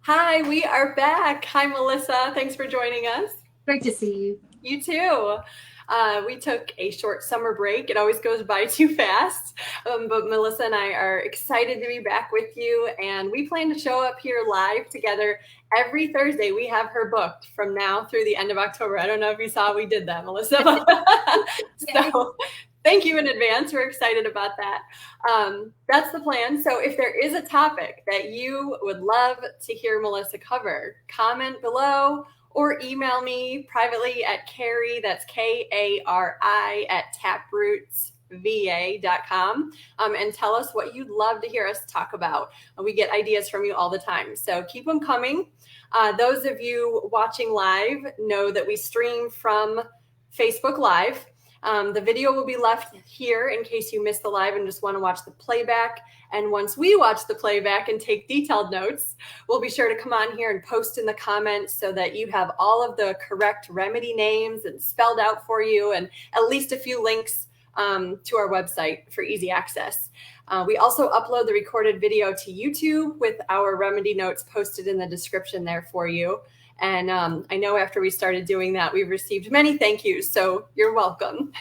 Hi, we are back. Hi, Melissa. Thanks for joining us. Great to see you. You too. We took a short summer break. It always goes by too fast. But Melissa and I are excited to be back with you. And we plan to show up here live together every Thursday. We have her booked from now through the end of October. I don't know if you saw we did that, Melissa. So thank you in advance. We're excited about that. That's the plan. So if there is a topic that you would love to hear Melissa cover, comment below or email me privately at Carrie, that's Kari, at taprootsva.com, and tell us what you'd love to hear us talk about. We get ideas from you all the time, so keep them coming. Those of you watching live know that we stream from Facebook Live. The video will be left here in case you missed the live and just want to watch the playback. And once we watch the playback and take detailed notes, we'll be sure to come on here and post in the comments so that you have all of the correct remedy names and spelled out for you, and at least a few links to our website for easy access. We also upload the recorded video to YouTube with our remedy notes posted in the description there for you. And I know after we started doing that, we've received many thank yous, so you're welcome.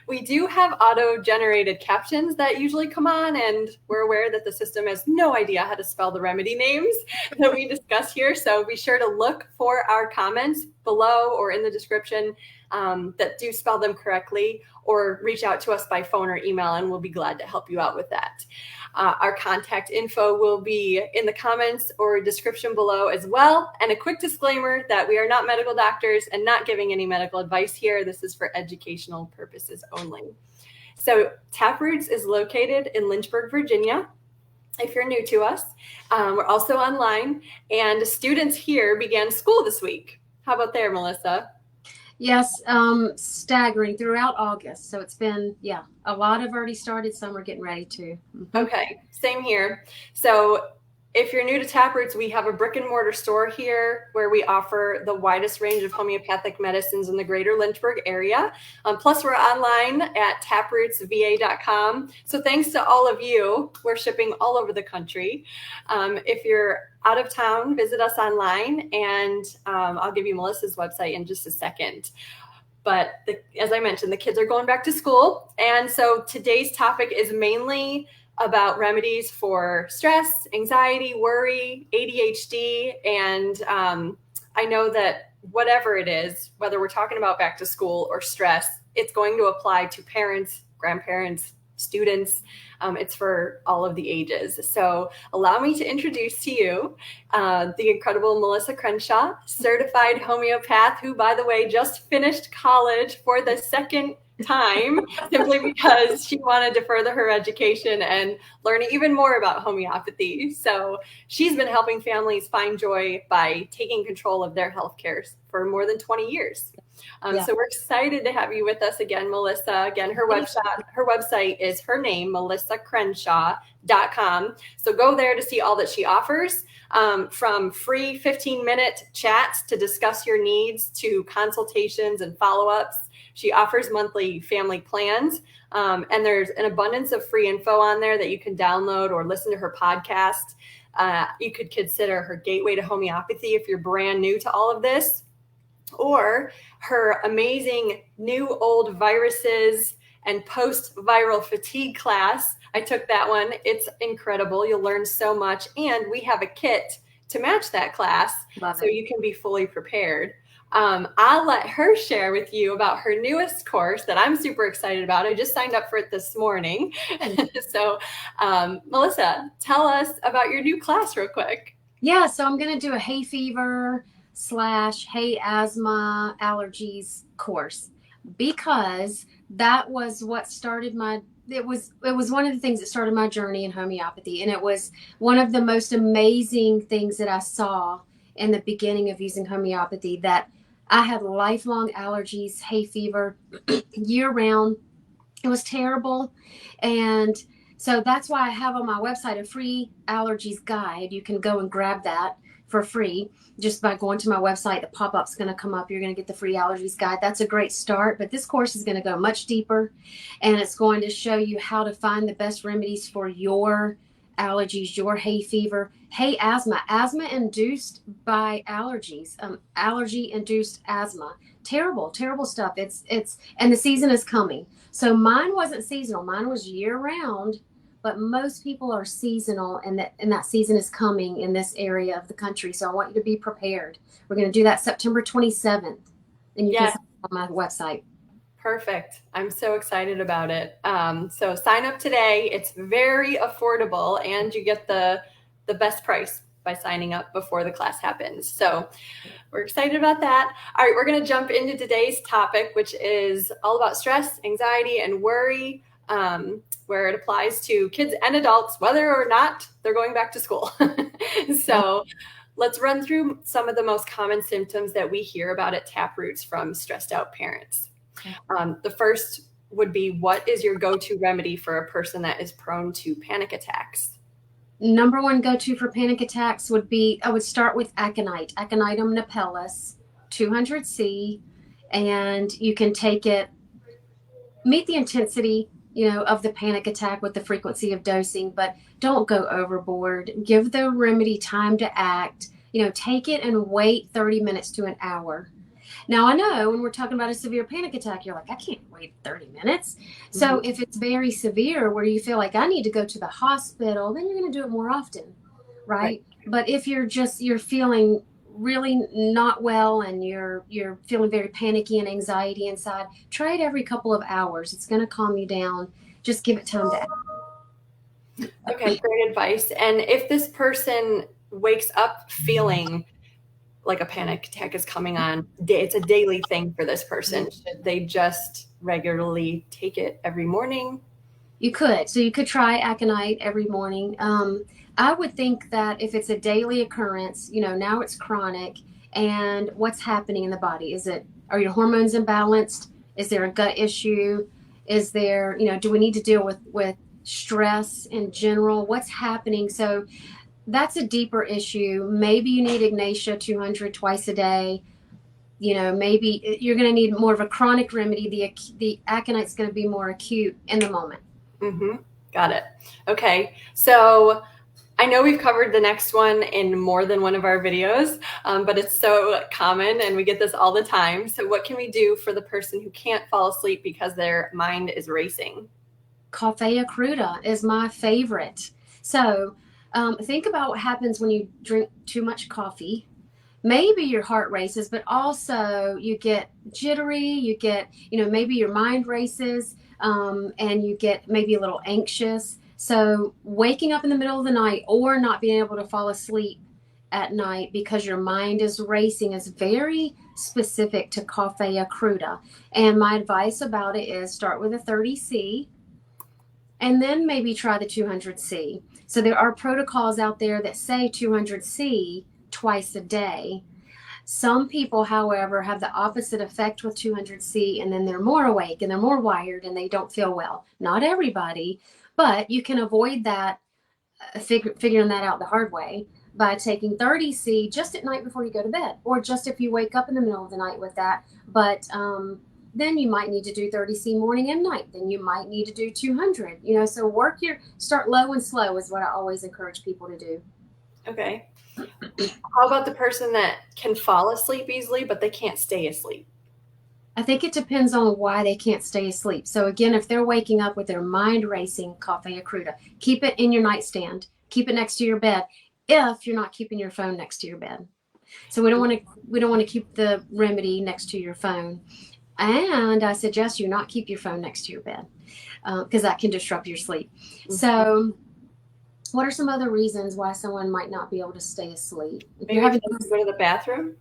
We do have auto-generated captions that usually come on, and we're aware that the system has no idea how to spell the remedy names that we discuss here, so be sure to look for our comments below or in the description that do spell them correctly, or reach out to us by phone or email, and we'll be glad to help you out with that. Our contact info will be in the comments or description below as well. And a quick disclaimer that we are not medical doctors and not giving any medical advice here. This is for educational purposes only. So Taproots is located in Lynchburg, Virginia. If you're new to us, we're also online, and students here began school this week. How about there, Melissa? Yes, staggering throughout August. So it's been, a lot have already started. Some are getting ready to. Okay, same here. So if you're new to Taproots, we have a brick and mortar store here where we offer the widest range of homeopathic medicines in the greater Lynchburg area. Plus, we're online at taprootsva.com. So thanks to all of you. We're shipping all over the country. If you're out of town, visit us online, and I'll give you Melissa's website in just a second. But as I mentioned, the kids are going back to school. And so today's topic is mainly about remedies for stress, anxiety, worry, ADHD. And I know that whatever it is, whether we're talking about back to school or stress, it's going to apply to parents, grandparents, students. It's for all of the ages. So allow me to introduce to you the incredible Melissa Crenshaw, certified homeopath, who, by the way, just finished college for the second time simply because she wanted to further her education and learn even more about homeopathy. So she's been helping families find joy by taking control of their healthcare for more than 20 years. So we're excited to have you with us again, Melissa. Again, her website is her name, melissacrenshaw.com. So go there to see all that she offers, from free 15-minute chats to discuss your needs to consultations and follow-ups. She offers monthly family plans, and there's an abundance of free info on there that you can download or listen to her podcast. You could consider her gateway to homeopathy if you're brand new to all of this, or her amazing new old viruses and post-viral fatigue class. I took that one. It's incredible. You'll learn so much. And we have a kit to match that class so you can be fully prepared. I'll let her share with you about her newest course that I'm super excited about. I just signed up for it this morning. So, Melissa, tell us about your new class real quick. Yeah, so I'm going to do a hay fever / hay asthma allergies course, because that was what started it was one of the things that started my journey in homeopathy. And it was one of the most amazing things that I saw in the beginning of using homeopathy, that I had lifelong allergies, hay fever, year round. It was terrible. And so that's why I have on my website a free allergies guide. You can go and grab that for free just by going to my website. The pop-up's going to come up. You're going to get the free allergies guide. That's a great start. But this course is going to go much deeper, and it's going to show you how to find the best remedies for your allergies, your hay fever, hay asthma induced by allergies, allergy induced asthma. Terrible, terrible stuff. And the season is coming. So mine wasn't seasonal. Mine was year round, but most people are seasonal, and that season is coming in this area of the country. So I want you to be prepared. We're going to do that September 27th, and you can sign up on my website. Perfect. I'm so excited about it. So sign up today. It's very affordable, and you get the best price by signing up before the class happens. So we're excited about that. All right, we're going to jump into today's topic, which is all about stress, anxiety, and worry, where it applies to kids and adults, whether or not they're going back to school. So let's run through some of the most common symptoms that we hear about at Taproots from stressed out parents. The first would be, what is your go-to remedy for a person that is prone to panic attacks? Number one go-to for panic attacks would be, I would start with Aconitum napellus, 200C, and you can take it, meet the intensity, of the panic attack with the frequency of dosing, but don't go overboard. Give the remedy time to act. Take it and wait 30 minutes to an hour. Now, I know when we're talking about a severe panic attack, you're like, I can't wait 30 minutes. Mm-hmm. So if it's very severe where you feel like I need to go to the hospital, then you're going to do it more often, right? But if you're feeling really not well and you're feeling very panicky and anxiety inside, try it every couple of hours. It's going to calm you down. Just give it time to act. Okay, great advice. And if this person wakes up feeling like a panic attack is coming on, it's a daily thing for this person, should they just regularly take it every morning? You could. So you could try Aconitum every morning. I would think that if it's a daily occurrence, now it's chronic, and what's happening in the body? Are your hormones imbalanced? Is there a gut issue? Is there, do we need to deal with stress in general? What's happening? So that's a deeper issue. Maybe you need Ignatia 200 twice a day. Maybe you're going to need more of a chronic remedy. The Aconite's going to be more acute in the moment. Mm-hmm. Got it. Okay. So I know we've covered the next one in more than one of our videos, but it's so common and we get this all the time. So what can we do for the person who can't fall asleep because their mind is racing? Coffea cruda is my favorite. So think about what happens when you drink too much coffee. Maybe your heart races, but also you get jittery, you get, maybe your mind races, and you get maybe a little anxious. So waking up in the middle of the night or not being able to fall asleep at night because your mind is racing is very specific to Coffea cruda. And my advice about it is start with a 30C and then maybe try the 200C. So there are protocols out there that say 200C twice a day. Some people, however, have the opposite effect with 200C, and then they're more awake and they're more wired and they don't feel well. Not everybody, but you can avoid that, figuring that out the hard way by taking 30C just at night before you go to bed, or just if you wake up in the middle of the night with that. But then you might need to do 30C morning and night. Then you might need to do 200. So start low and slow is what I always encourage people to do. Okay. How about the person that can fall asleep easily, but they can't stay asleep? I think it depends on why they can't stay asleep. So again, if they're waking up with their mind racing, Coffea cruda, keep it in your nightstand. Keep it next to your bed if you're not keeping your phone next to your bed. So we don't want to keep the remedy next to your phone. And I suggest you not keep your phone next to your bed because that can disrupt your sleep. Mm-hmm. So what are some other reasons why someone might not be able to stay asleep? Maybe you're having to go to the bathroom?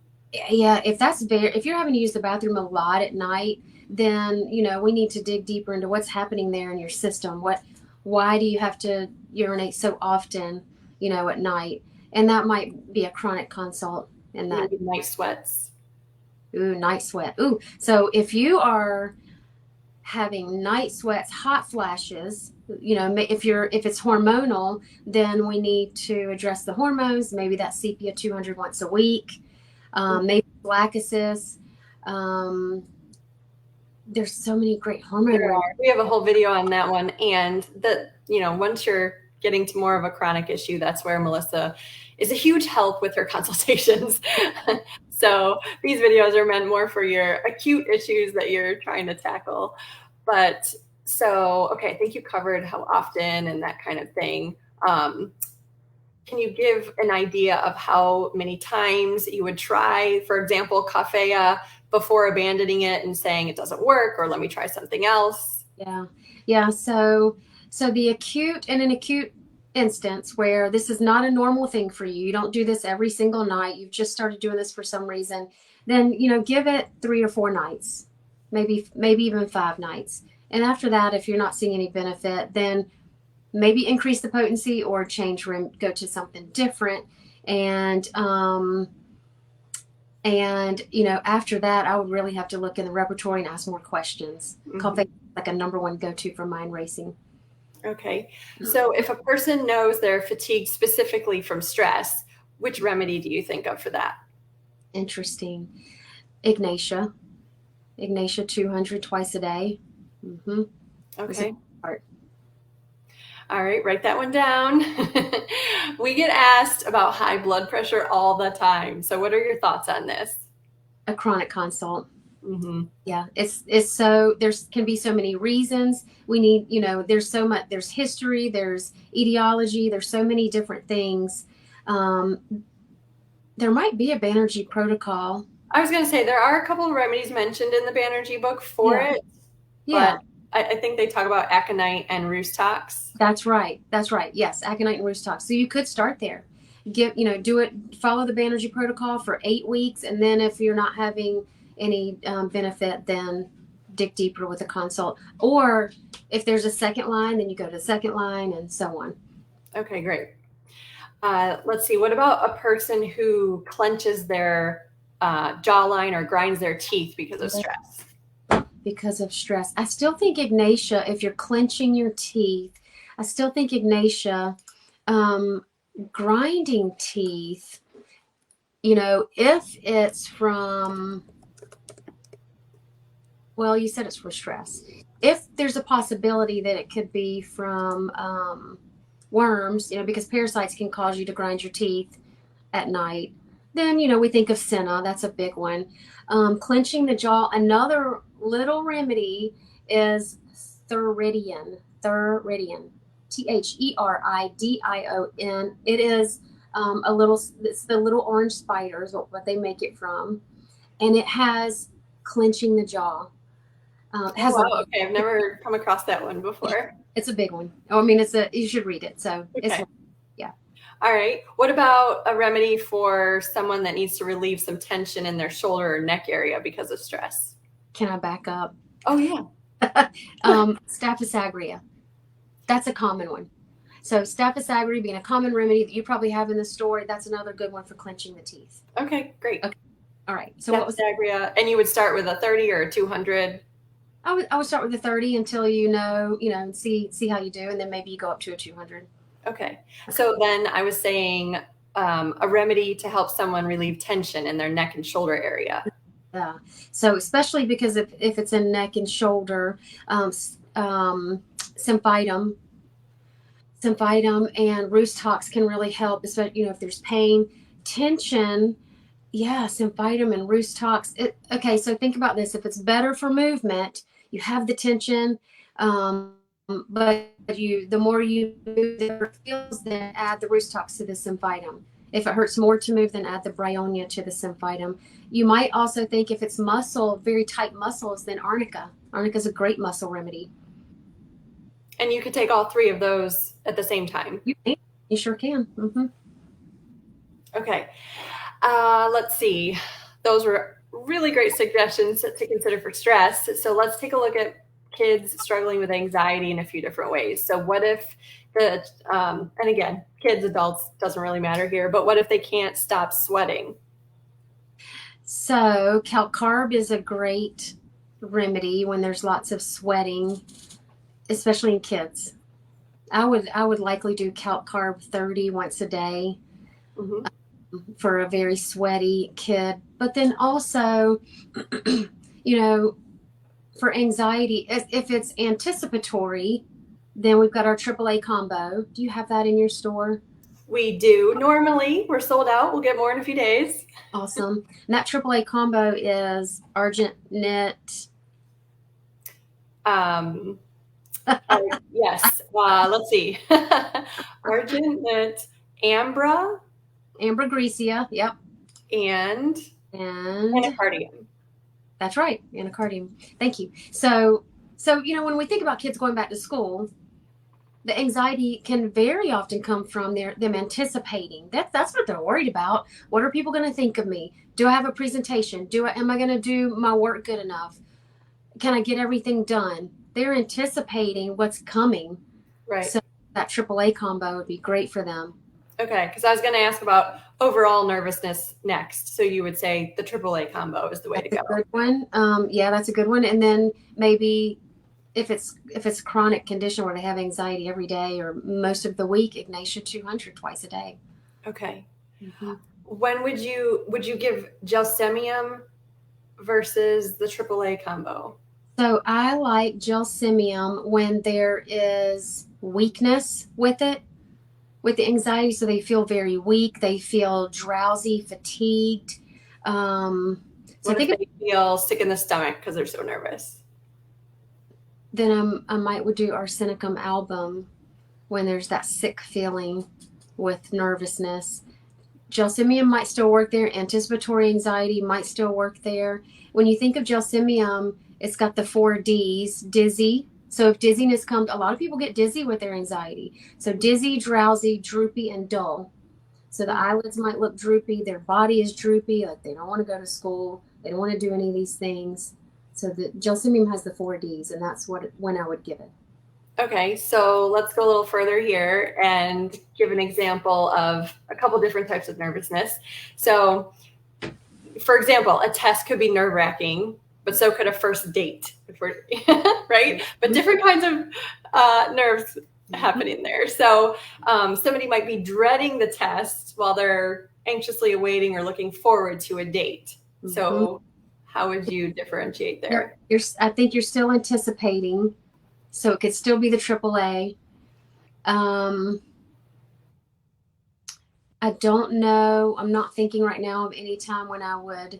Yeah, if you're having to use the bathroom a lot at night, then, we need to dig deeper into what's happening there in your system. Why do you have to urinate so often, at night? And that might be a chronic consult. And that night sweats. Ooh, night sweat. Ooh, so if you are having night sweats, hot flashes, if it's hormonal, then we need to address the hormones. Maybe that sepia 200 once a week. Maybe Prophylaxis. There's so many great hormones. We have a whole video on that one. And once you're getting to more of a chronic issue, that's where Melissa is a huge help with her consultations. So these videos are meant more for your acute issues that you're trying to tackle. But so, okay, I think you covered how often and that kind of thing. Can you give an idea of how many times you would try, for example, Coffea before abandoning it and saying it doesn't work, or let me try something else? Yeah. So the acute, in an acute instance where this is not a normal thing for you, you don't do this every single night, you've just started doing this for some reason, then, give it 3 or 4 nights, maybe even 5 nights. And after that, if you're not seeing any benefit, then maybe increase the potency or change go to something different. And after that, I would really have to look in the repertory and ask more questions. Coffea is like a number one go-to for mind racing. Okay. So if a person knows they're fatigued specifically from stress, which remedy do you think of for that? Interesting. Ignatia 200 twice a day. Okay. All right, write that one down. We get asked about high blood pressure all the time. So what are your thoughts on this? A chronic consult. Yeah, it's so, there's can be so many reasons. We need, there's so much, there's history, there's etiology, there's so many different things. There might be a Banerjee protocol. I was going to say there are a couple of remedies mentioned in the Banerjee book for it. Yeah. But I think they talk about aconite and roost tox. That's right. Yes, aconite and roost tox. So you could start there. Do it, follow the Banerjee protocol for 8 weeks. And then if you're not having any benefit, then dig deeper with a consult. Or if there's a second line, then you go to the second line and so on. Okay, great. Let's see. What about a person who clenches their jawline or grinds their teeth because of stress? Because of stress. I still think Ignatia, if you're clenching your teeth, I still think Ignatia, grinding teeth, if it's from, well, you said it's for stress. If there's a possibility that it could be from worms, because parasites can cause you to grind your teeth at night, then, we think of senna. That's a big one. Clenching the jaw. Another little remedy is Theridion. Theridion. Theridion. It is it's the little orange spiders, what they make it from. And it has clenching the jaw. Okay. I've never come across that one before. It's a big one. You should read it. So okay. All right. What about a remedy for someone that needs to relieve some tension in their shoulder or neck area because of stress? Can I back up? Oh, yeah. Staphylococcus aureus. That's a common one. So Staphylococcus aureus being a common remedy that you probably have in the store, that's another good one for clenching the teeth. Okay, great. Okay. All right. So what was Staphylococcus? And you would start with a 30 or a 200? I would start with a 30 until see how you do, and then maybe you go up to a 200. Okay. So then I was saying a remedy to help someone relieve tension in their neck and shoulder area. Yeah. So especially because if it's in neck and shoulder, symphytum and roost tox can really help, especially, if there's pain, tension. Yeah, symphytum and roost tox. Okay, so think about this. If it's better for movement, you have the tension, but the more you move, the better it feels, then add the roost tox to the symphytum. If it hurts more to move, then add the bryonia to the symphytum. You might also think if it's muscle, very tight muscles, then arnica. Arnica is a great muscle remedy. And you could take all 3 of those at the same time. You sure can. Okay. Let's see. Those were really great suggestions to consider for stress. So let's take a look at kids struggling with anxiety in a few different ways. So what if and again, kids, adults, doesn't really matter here, but what if they can't stop sweating? So calcarb is a great remedy when there's lots of sweating, especially in kids. I would likely do calcarb 30 once a day. For a very sweaty kid. But then also, for anxiety, if it's anticipatory, Then we've got our AAA combo. Do you have that in your store? We do. Normally, we're sold out. We'll get more in a few days. Awesome. And that AAA combo is Argent Knit. Um, yes. Let's see. Argent Knit, Ambra, Ambergricia. Yep. and And Anacardium. that's right, Anacardium. Thank you. So when we think about kids going back to school, the anxiety can very often come from them anticipating. That's what they're worried about. What are people going to think of me? Do I have a presentation? Am I going to do my work good enough? Can I get everything done? They're anticipating what's coming. Right. So that AAA combo would be great for them. Okay, because I was going to ask about overall nervousness next. So you would say the AAA combo is the way to go. Good one. Yeah, that's a good one. And then maybe if it's a chronic condition where they have anxiety every day or most of the week, Ignatia 200 twice a day. Okay. Mm-hmm. When would you give Gelsemium versus the AAA combo? So I like Gelsemium when there is weakness with it, with the anxiety. So they feel very weak. They feel drowsy, fatigued. What if they feel sick in the stomach because they're so nervous? Then I might would do Arsenicum album when there's that sick feeling with nervousness. Gelsemium might still work there. Anticipatory anxiety might still work there. When you think of Gelsemium, it's got the 4 Ds, dizzy. So if dizziness comes, a lot of people get dizzy with their anxiety. So dizzy, drowsy, droopy, and dull. So the eyelids might look droopy. Their body is droopy. Like they don't want to go to school. They don't want to do any of these things. So the Gelsemium has the 4 Ds, and that's when I would give it. Okay, so let's go a little further here and give an example of a couple different types of nervousness. So, for example, a test could be nerve-wracking, but so could a first date, right? But different kinds of nerves happening there. So somebody might be dreading the test while they're anxiously awaiting or looking forward to a date. So how would you differentiate there? I think you're still anticipating, so it could still be the AAA. I don't know. I'm not thinking right now of any time when I would.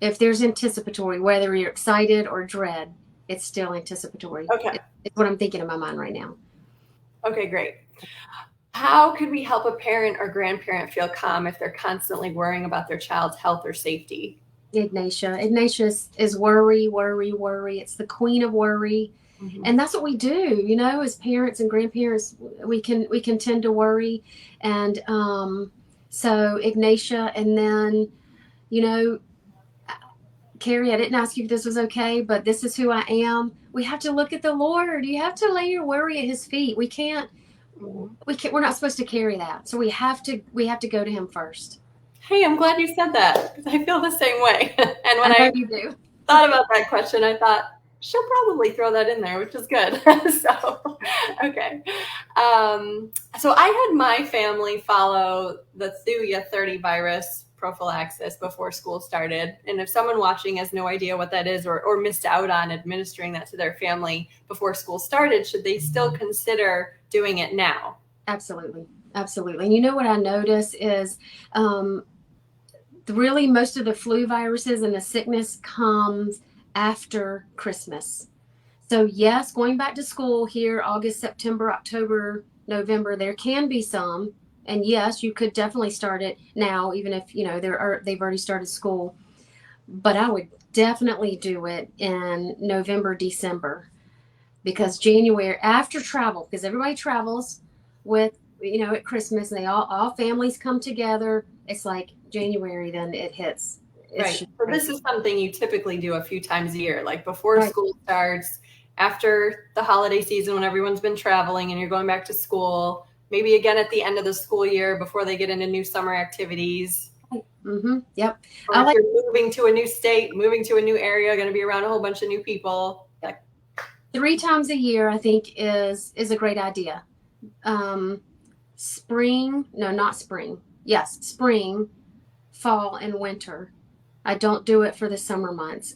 If there's anticipatory, whether you're excited or dread, it's still anticipatory. Okay. It's what I'm thinking in my mind right now. Okay, great. How could we help a parent or grandparent feel calm if they're constantly worrying about their child's health or safety? Ignatia is worry, worry, worry. It's the queen of worry. Mm-hmm. And that's what we do, as parents and grandparents, we can tend to worry. And so Ignatia, and then, Carrie, I didn't ask you if this was okay, but this is who I am. We have to look at the Lord. You have to lay your worry at his feet. We're not supposed to carry that. So we have to go to him first. Hey, I'm glad you said that because I feel the same way. And when I thought about that question, I thought, she'll probably throw that in there, which is good. So, okay. So I had my family follow the Thuja 30 virus prophylaxis before school started. And if someone watching has no idea what that is or missed out on administering that to their family before school started, should they still consider doing it now? Absolutely. Absolutely. And you know what I notice is really most of the flu viruses and the sickness comes after Christmas. So yes, going back to school here, August, September, October, November, there can be some. And yes, you could definitely start it now, even if, they've already started school. But I would definitely do it in November, December, because January after travel, because everybody travels with, at Christmas, and all families come together. It's like January, then it hits. Right. So this is something you typically do a few times a year, like before school starts, after the holiday season when everyone's been traveling and you're going back to school, maybe again at the end of the school year before they get into new summer activities. Mm-hmm. Yep. Or if you're moving to a new state, moving to a new area, going to be around a whole bunch of new people. 3 times a year, I think, is a great idea. Spring, fall, and winter. I don't do it for the summer months.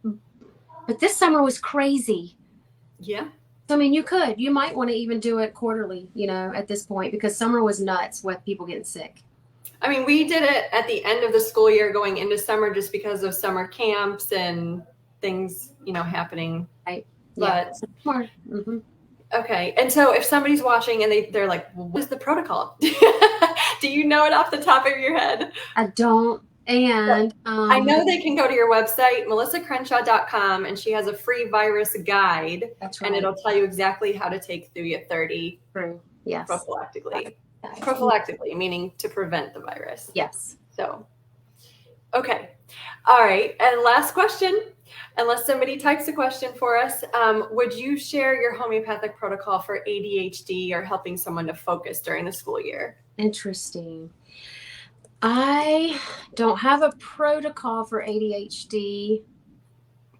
But this summer was crazy. Yeah. I mean, you might want to even do it quarterly, at this point, because summer was nuts with people getting sick. I mean, we did it at the end of the school year going into summer just because of summer camps and things, happening. Right. But yeah. Mm-hmm. Okay. And so if somebody's watching and they're like, well, what is the protocol? Do you know it off the top of your head? I don't. And I know they can go to your website, melissacrenshaw.com, and she has a free virus guide. That's right. And it'll tell you exactly how to take Thuya 30 True. Yes. prophylactically. Prophylactically, meaning to prevent the virus. Yes. So, okay. All right. And last question, unless somebody types a question for us, would you share your homeopathic protocol for ADHD or helping someone to focus during the school year? Interesting. I don't have a protocol for ADHD,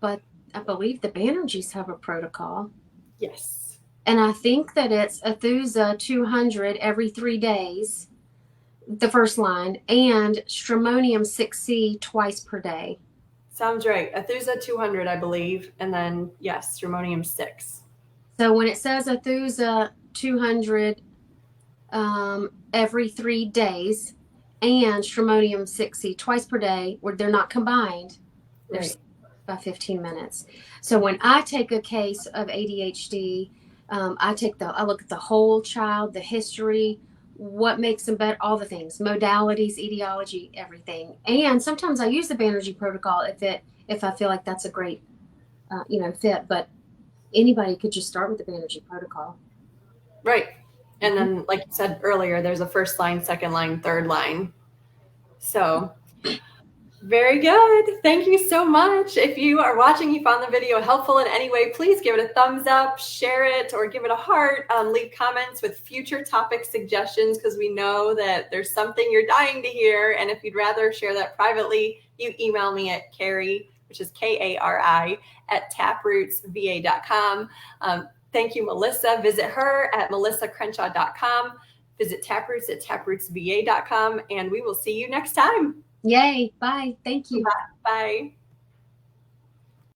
but I believe the Banerjees have a protocol. Yes. And I think that it's Athusa 200 every 3 days, the first line, and Stramonium 6C twice per day. Sounds right. Athusa 200, I believe. And then, yes, Stramonium 6. So when it says Athusa 200 every 3 days and Stramonium 6C twice per day, where they're not combined, they're by 15 minutes. So when I take a case of ADHD, I look at the whole child, the history, what makes them better, all the things, modalities, etiology, everything. And sometimes I use the Banerjee protocol if I feel like that's a great, fit. But anybody could just start with the Banerjee protocol. Right. And then, like you said earlier, there's a first line, second line, third line. So very good. Thank you so much. If you are watching, you found the video helpful in any way, please give it a thumbs up, share it, or give it a heart. Leave comments with future topic suggestions, because we know that there's something you're dying to hear. And if you'd rather share that privately, you email me at Kari, which is Kari, at taprootsva.com. Thank you, Melissa. Visit her at melissacrenshaw.com. Visit Taproots at taprootsva.com. And we will see you next time. Yay. Bye. Thank you. Bye.